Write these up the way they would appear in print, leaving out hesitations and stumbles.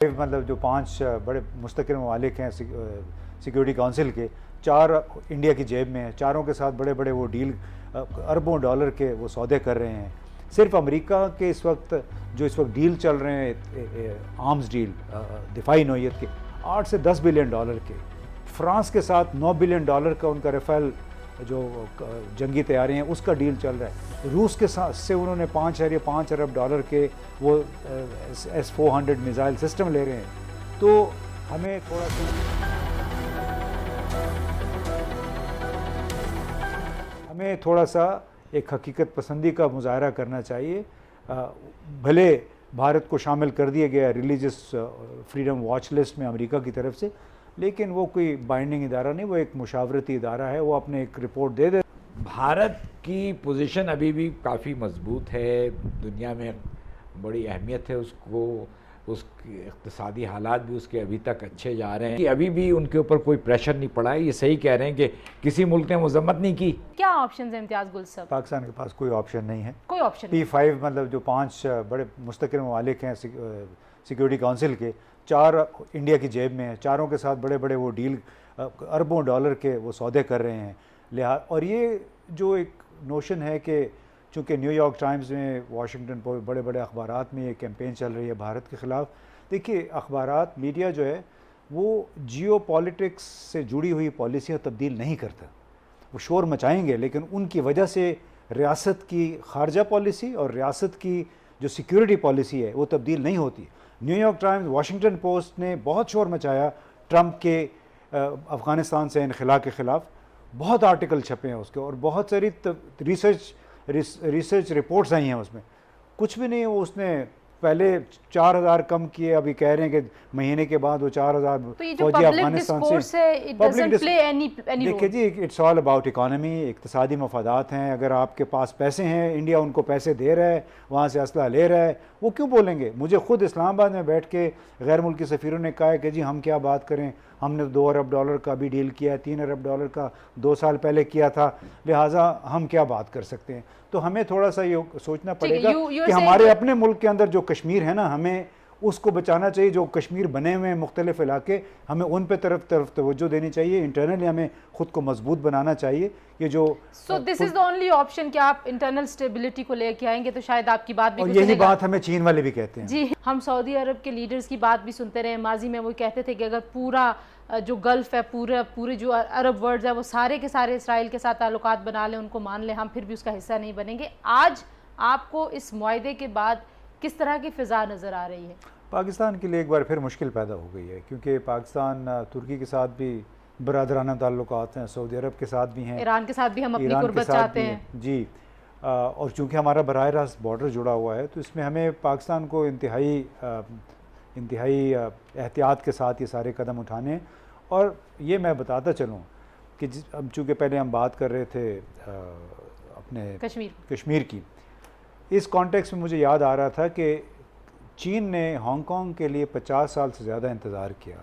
मतलब जो 5 बड़े मुस्तकिल ममालिक हैं सिक्योरिटी काउंसिल के, 4 इंडिया की जेब में हैं, चारों के साथ बड़े बड़े वो डील अरबों डॉलर के वो सौदे कर रहे हैं। सिर्फ अमेरिका के इस वक्त डील चल रहे हैं आर्म्स डील दिफाई नौइयत के 8 से 10 बिलियन डॉलर के। फ्रांस के साथ 9 बिलियन डॉलर का उनका राफेल जो जंगी तैयारी हैं उसका डील चल रहा है। रूस के साथ से उन्होंने 5 अरब डॉलर के वो S-400 मिसाइल सिस्टम ले रहे हैं। तो हमें थोड़ा सा एक हकीकत पसंदी का मुजाहरा करना चाहिए। भले भारत को शामिल कर दिया गया रिलीजियस फ्रीडम वॉच लिस्ट में अमेरिका की तरफ से, लेकिन वो कोई बाइंडिंग इदारा नहीं, वो एक मुशावरती इदारा है। वो अपने एक रिपोर्ट दे दे। भारत की पोजीशन अभी भी काफ़ी मजबूत है, दुनिया में बड़ी अहमियत है उसको, उसकी इक़्तिसादी हालात भी उसके अभी तक अच्छे जा रहे हैं कि अभी भी उनके ऊपर कोई प्रेशर नहीं पड़ा है। ये सही कह रहे हैं कि किसी मुल्क ने मजम्मत नहीं की। क्या ऑप्शन है इम्तियाज़ गुल साहब? पाकिस्तान के पास कोई ऑप्शन नहीं है, कोई ऑप्शन P5 मतलब जो 5 बड़े मुस्तकिल ममालिक हैं सिक्योरिटी काउंसिल के, 4 इंडिया की जेब में हैं, चारों के साथ बड़े बड़े वो डील अरबों डॉलर के वो सौदे कर रहे हैं। और ये जो एक नोशन है कि चूँकि न्यूयॉर्क टाइम्स में, वाशिंगटन पोस्ट, बड़े बड़े अखबारात में ये कैंपेन चल रही है भारत के ख़िलाफ़। देखिए, अखबारात मीडिया जो है वो जियो पॉलिटिक्स से जुड़ी हुई पॉलिसियाँ तब्दील नहीं करता। वो शोर मचाएंगे, लेकिन उनकी वजह से रियासत की खारजा पॉलिसी और रियासत की जो सिक्योरिटी पॉलिसी है वो तब्दील नहीं होती। न्यूयॉर्क टाइम्स, वाशिंगटन पोस्ट ने बहुत शोर मचाया ट्रंप के अफ़गानिस्तान से इनखला के ख़िलाफ़। बहुत आर्टिकल छपे हैं उसके, और बहुत सारी रिसर्च रिपोर्ट्स आई हैं उसमें। कुछ भी नहीं है। वो उसने पहले 4000 कम किए, अभी कह रहे हैं कि महीने के बाद वो 4000 फौजी अफगानिस्तान से। देखिए जी, इट्स ऑल अबाउट इकानमी, इक़्तिसादी मफादात हैं। अगर आपके पास पैसे हैं, इंडिया उनको पैसे दे रहा है, वहाँ से असला ले रहा है, वो क्यों बोलेंगे? मुझे खुद इस्लामाबाद में बैठ के गैर मुल्की सफ़ीरों ने कहा है कि जी हम क्या बात करें, हमने 2 अरब डॉलर का भी डील किया है, 3 अरब डॉलर का 2 साल पहले किया था, लिहाजा हम क्या बात कर सकते हैं। तो हमें थोड़ा सा ये सोचना पड़ेगा कि हमारे अपने मुल्क के अंदर जो कश्मीर है ना, हमें उसको बचाना चाहिए। जो कश्मीर बने हुए हैं मुख्तलिफ इलाके, हमें उन पे तरफ तवज्जो देनी चाहिए। इंटरनली हमें खुद को मजबूत बनाना चाहिए। ये जो this is the only option कि आप इंटरनल स्टेबिलिटी को लेके आएंगे तो शायद आपकी बात भी, और यही बात हमें चीन वाले भी कहते हैं। जी, हम सऊदी अरब के लीडर्स की बात भी सुनते रहे माजी में। वो कहते थे कि अगर पूरा जो गल्फ है, पूरे जो अरब वर्ल्ड है, वो सारे के सारे इसराइल के साथ ताल्लुकात बना लें, उनको मान लें, हम फिर भी उसका हिस्सा नहीं बनेंगे। आज आपको इस मुआहदे के बाद किस तरह की फ़िज़ा नज़र आ रही है? पाकिस्तान के लिए एक बार फिर मुश्किल पैदा हो गई है, क्योंकि पाकिस्तान तुर्की के साथ भी बरादराना ताल्लुकात हैं, सऊदी अरब के साथ भी हैं, ईरान के साथ भी हम अपनी कुर्बत चाहते हैं। जी, और चूँकि हमारा बराह रास्त बॉर्डर जुड़ा हुआ है, तो इसमें हमें पाकिस्तान को इंतहाई एहतियात के साथ ये सारे कदम उठाने हैं। और ये मैं बताता चलूँ कि अब चूँकि पहले हम बात कर रहे थे अपने कश्मीर की, इस कॉन्टेक्स्ट में मुझे याद आ रहा था कि चीन ने हांगकांग के लिए 50 साल से ज़्यादा इंतज़ार किया।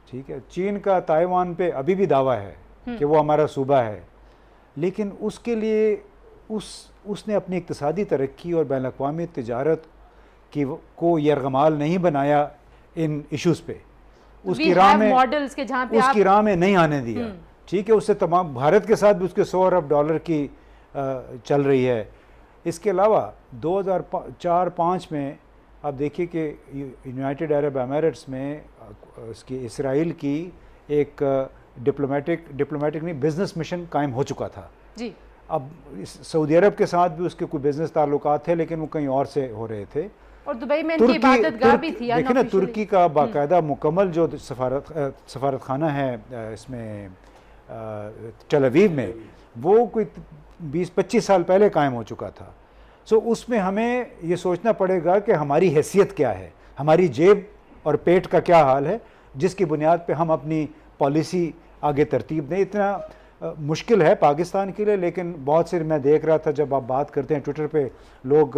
ठीक है, चीन का ताइवान पे अभी भी दावा है कि वो हमारा सूबा है, लेकिन उसके लिए उसने अपनी इक़्तिसादी तरक्की और बैनुल-अक़वामी तिजारत को यरगमाल नहीं बनाया इन इश्यूज़ पे। उसकी राह में नहीं आने दिया। ठीक है, उससे तमाम भारत के साथ भी उसके 100 अरब डॉलर की चल रही है। इसके अलावा 2004-05 में आप देखिए कि यूनाइटेड अरब एमिरेट्स में इसकी इसराइल की एक डिप्लोमेटिक नहीं, बिज़नेस मिशन कायम हो चुका था जी। अब सऊदी अरब के साथ भी उसके कोई बिज़नेस ताल्लुकात थे, लेकिन वो कहीं और से हो रहे थे। और दुबई में इनकी इबादतगाह भी थी। देखिए ना, तुर्की का बाकायदा मुकम्मल जो सफारत खाना है इसमें टेल अवीव में, वो कोई 20-25 साल पहले कायम हो चुका था। सो उसमें हमें ये सोचना पड़ेगा कि हमारी हैसियत क्या है, हमारी जेब और पेट का क्या हाल है, जिसकी बुनियाद पे हम अपनी पॉलिसी आगे तरतीब दें। इतना मुश्किल है पाकिस्तान के लिए, लेकिन बहुत से मैं देख रहा था जब आप बात करते हैं ट्विटर पे, लोग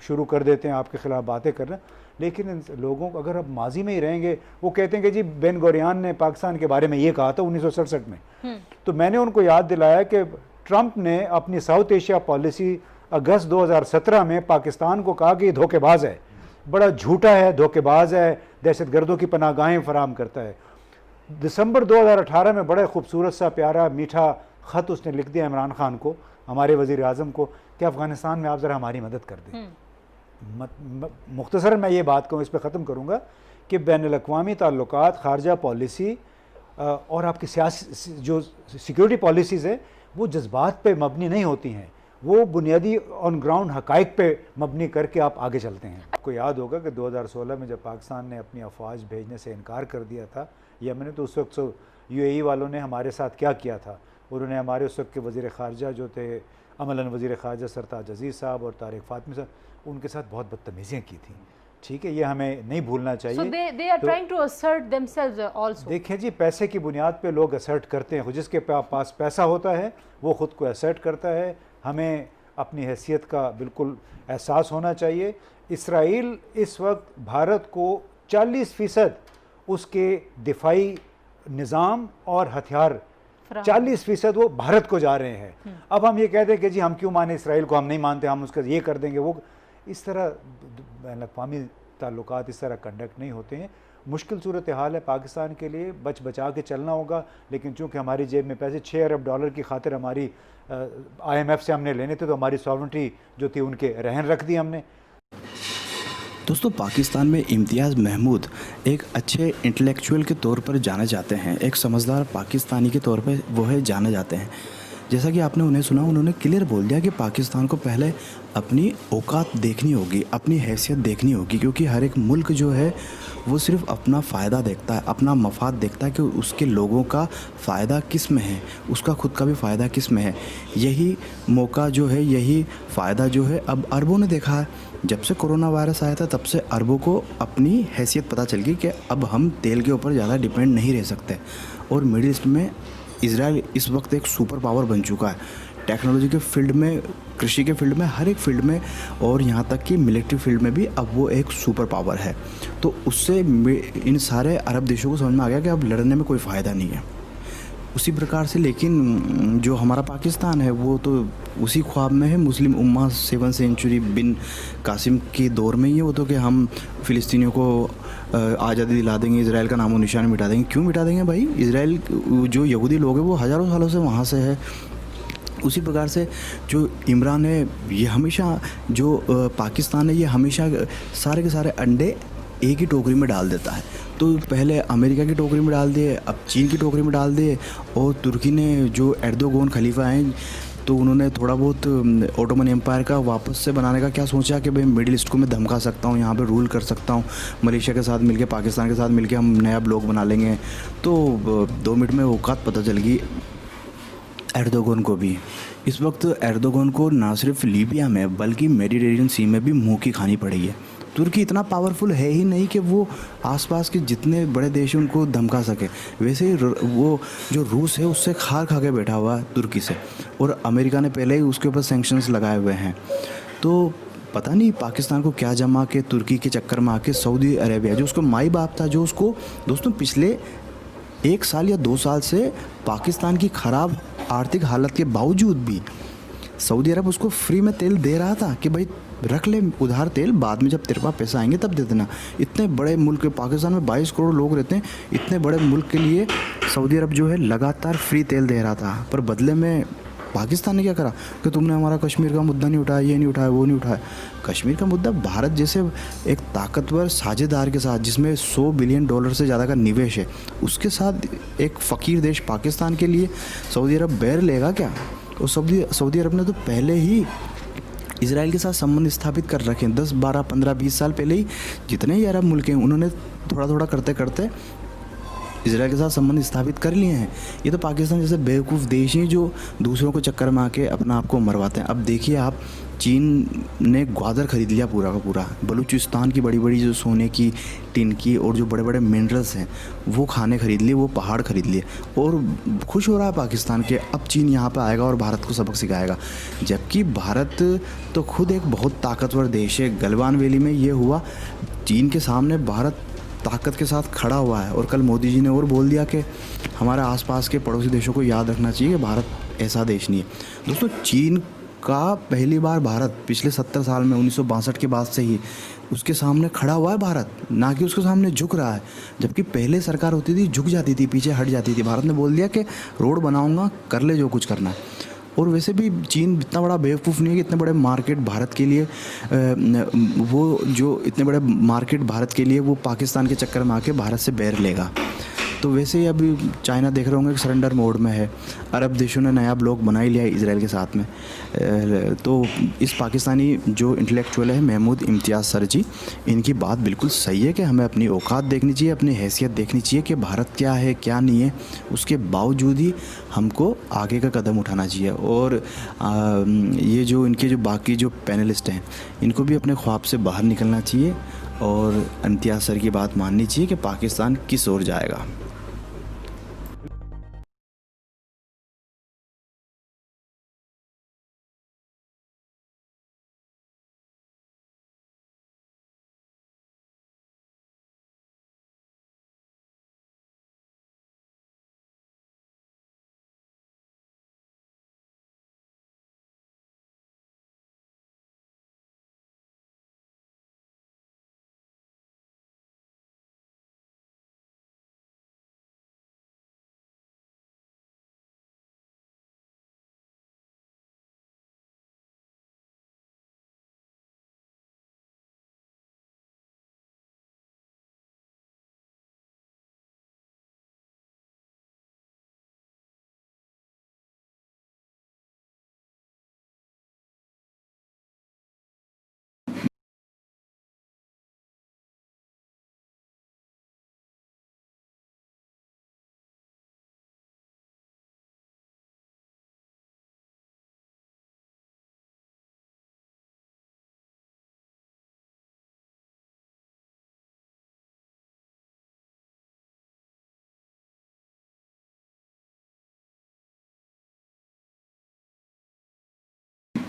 शुरू कर देते हैं आपके ख़िलाफ़ बातें करना। लेकिन इन लोगों को अगर आप माजी में ही रहेंगे, वो कहते हैं कि जी बेन गुरियन ने पाकिस्तान के बारे में ये कहा था 1967 में। तो मैंने उनको याद दिलाया कि ट्रंप ने अपनी साउथ एशिया पॉलिसी अगस्त 2017 में पाकिस्तान को कहा कि ये धोखेबाज है, बड़ा झूठा है, धोखेबाज है, दहशतगर्दों की पनाहगाहें फराहम करता है। दिसंबर 2018 में बड़ा खूबसूरत सा प्यारा मीठा ख़त उसने लिख दिया इमरान खान को, हमारे वज़ीर आज़म को, कि अफ़गानिस्तान में आप ज़रा हमारी मदद कर दें। मुख्तसरन मैं ये बात कहूँ, इस पर ख़त्म करूँगा कि बैनुल-अक़वामी ताल्लुकात, ख़ारजा पॉलिसी और आपकी सियासी जो सिक्योरिटी पॉलिसीज़ है वो जज्बात पे मबनी नहीं होती हैं, वो बुनियादी ऑन ग्राउंड हक़ाइक़ पे मबनी करके आप आगे चलते हैं। आपको याद होगा कि 2016 में जब पाकिस्तान ने अपनी अफवाज भेजने से इनकार कर दिया था यमन, तो उस वक्त UAE वालों ने हमारे साथ क्या किया था, उन्होंने हमारे उस वक्त के वज़ीर ख़ारजा जो थे अमलन वज़ीर ख़ारजा सरताज अज़ीज़ साहब और तारिक फ़ातिमी साहब, उनके साथ बहुत बदतमीज़ियाँ की थी। ठीक है, ये हमें नहीं भूलना चाहिए। So they are trying to assert themselves also. देखिए जी, पैसे की बुनियाद पे लोग असर्ट करते हैं, जिसके पास पैसा होता है वो ख़ुद को असर्ट करता है। हमें अपनी हैसियत का बिल्कुल एहसास होना चाहिए। इसराइल इस वक्त भारत को 40% उसके दिफाई निज़ाम और हथियार 40% वो भारत को जा रहे हैं। अब हम ये कहते हैं कि जी हम क्यों माने इसराइल को, हम नहीं मानते, हम उसका ये कर देंगे वो, इस तरह बैनुल-अक़वामी ताल्लुकात इस तरह कंडक्ट नहीं होते हैं। मुश्किल सूरत हाल है पाकिस्तान के लिए, बचा के चलना होगा, लेकिन चूँकि हमारी जेब में पैसे $6 अरब की खातिर हमारी IMF से हमने लेने थे, तो हमारी सॉवरेंटी जो थी उनके रहन रख दी हमने। दोस्तों, पाकिस्तान में इम्तियाज़ महमूद एक अच्छे इंटेलेक्चुअल के तौर पर जाने जाते हैं, एक समझदार पाकिस्तानी के तौर पर वो है जाने जाते हैं। जैसा कि आपने उन्हें सुना, उन्होंने क्लियर बोल दिया कि पाकिस्तान को पहले अपनी औकात देखनी होगी, अपनी हैसियत देखनी होगी, क्योंकि हर एक मुल्क जो है वो सिर्फ अपना फ़ायदा देखता है, अपना मफाद देखता है कि उसके लोगों का फ़ायदा किस में है, उसका खुद का भी फ़ायदा किस में है। यही मौका जो है, यही फ़ायदा जो है अब अरबों ने देखा है। जब से कोरोना वायरस आया था तब से अरबों को अपनी हैसियत पता चल गई कि अब हम तेल के ऊपर ज़्यादा डिपेंड नहीं रह सकते। और मिडिल ईस्ट में इजराइल इस वक्त एक सुपर पावर बन चुका है, टेक्नोलॉजी के फील्ड में, कृषि के फील्ड में, हर एक फील्ड में, और यहाँ तक कि मिलिट्री फील्ड में भी अब वो एक सुपर पावर है। तो उससे इन सारे अरब देशों को समझ में आ गया कि अब लड़ने में कोई फ़ायदा नहीं है। उसी प्रकार से लेकिन जो हमारा पाकिस्तान है वो तो उसी ख्वाब में है, मुस्लिम उम्मा 7th सेंचुरी बिन कासिम के दौर में ही है वो तो, कि हम फ़िलिस्तीनियों को आज़ादी दिला देंगे, इजराइल का नामो निशान मिटा देंगे। क्यों मिटा देंगे भाई? इजराइल जो यहूदी लोग हैं वो हज़ारों सालों से वहाँ से है। उसी प्रकार से जो इमरान है, ये हमेशा जो पाकिस्तान है, ये हमेशा सारे के सारे अंडे एक ही टोकरी में डाल देता है। तो पहले अमेरिका की टोकरी में डाल दिए, अब चीन की टोकरी में डाल दिए, और तुर्की ने जो एर्दोगन खलीफा हैं तो उन्होंने थोड़ा बहुत ओटोमन एम्पायर का वापस से बनाने का क्या सोचा कि भाई मिडिल ईस्ट को मैं धमका सकता हूँ, यहाँ पे रूल कर सकता हूँ, मलेशिया के साथ मिलके, पाकिस्तान के साथ मिलके हम नया ब्लॉक बना लेंगे। तो 2 मिनट में औकात पता चल गई एर्दोगन को भी। इस वक्त एर्दोगन को ना सिर्फ लीबिया में बल्कि मेडिटेरेनियन सी में भी मुँह की खानी पड़ी है। तुर्की इतना पावरफुल है ही नहीं कि वो आसपास के जितने बड़े देश हैं उनको धमका सके। वैसे ही वो जो रूस है उससे खार खा के बैठा हुआ है तुर्की से, और अमेरिका ने पहले ही उसके ऊपर सैंक्शंस लगाए हुए हैं। तो पता नहीं पाकिस्तान को क्या जमा के तुर्की के चक्कर में आके सऊदी अरेबिया, जो उसको माई बाप था, जो उसको दोस्तों पिछले 1 साल या 2 साल से पाकिस्तान की ख़राब आर्थिक हालत के बावजूद भी सऊदी अरब उसको फ्री में तेल दे रहा था कि भाई रख ले उधार तेल, बाद में जब तेरे पास पैसा आएंगे तब दे देना। इतने बड़े मुल्क, पाकिस्तान में 22 करोड़ लोग रहते हैं, इतने बड़े मुल्क के लिए सऊदी अरब जो है लगातार फ्री तेल दे रहा था। पर बदले में पाकिस्तान ने क्या करा कि तुमने हमारा कश्मीर का मुद्दा नहीं उठाया, ये नहीं उठाया, वो नहीं उठाया। कश्मीर का मुद्दा भारत जैसे एक ताकतवर साझेदार के साथ, जिसमें $100 बिलियन से ज़्यादा का निवेश है, उसके साथ एक फ़कीर देश पाकिस्तान के लिए सऊदी अरब बैर लेगा क्या? और सऊदी अरब ने तो पहले ही इजराइल के साथ संबंध स्थापित कर रखे हैं। 10, 12, 15, 20 साल पहले ही जितने ही अरब मुल्क हैं उन्होंने थोड़ा थोड़ा करते करते इजराइल के साथ संबंध स्थापित कर लिए हैं। ये तो पाकिस्तान जैसे बेवकूफ़ देश हैं जो दूसरों को चक्कर में आके अपना आप को मरवाते हैं। अब देखिए आप, चीन ने ग्वादर ख़रीद लिया पूरा का पूरा, बलूचिस्तान की बड़ी बड़ी जो सोने की, टिन की और जो बड़े बड़े मिनरल्स हैं वो खाने ख़रीद लिए, वो पहाड़ ख़रीद लिए, और खुश हो रहा है पाकिस्तान के अब चीन यहाँ पे आएगा और भारत को सबक सिखाएगा। जबकि भारत तो खुद एक बहुत ताकतवर देश है। गलवान वैली में ये हुआ, चीन के सामने भारत ताकत के साथ खड़ा हुआ है। और कल मोदी जी ने और बोल दिया कि हमारे आसपास के पड़ोसी देशों को याद रखना चाहिए कि भारत ऐसा देश नहीं है। दोस्तों, चीन का पहली बार भारत पिछले 70 साल में 1962 के बाद से ही उसके सामने खड़ा हुआ है भारत, ना कि उसके सामने झुक रहा है। जबकि पहले सरकार होती थी झुक जाती थी, पीछे हट जाती थी। भारत ने बोल दिया कि रोड बनाऊंगा, कर ले जो कुछ करना है। और वैसे भी चीन इतना बड़ा बेवकूफ़ नहीं है कि इतने बड़े मार्केट भारत के लिए वो जो इतने बड़े मार्केट भारत के लिए वो पाकिस्तान के चक्कर में आके भारत से बैर लेगा। तो वैसे ही अभी चाइना देख रहे होंगे कि सरेंडर मोड में है। अरब देशों ने नया ब्लॉक बना ही लिया है इजराइल के साथ में। तो इस पाकिस्तानी जो इंटेलेक्चुअल है महमूद इम्तियाज़ सर जी, इनकी बात बिल्कुल सही है कि हमें अपनी औकात देखनी चाहिए, अपनी हैसियत देखनी चाहिए कि भारत क्या है क्या नहीं है। उसके बावजूद ही हमको आगे का कदम उठाना चाहिए। और ये जो इनके जो बाकी जो पैनलिस्ट हैं, इनको भी अपने ख्वाब से बाहर निकलना चाहिए और इम्तियाज़ सर की बात माननी चाहिए कि पाकिस्तान किस ओर जाएगा।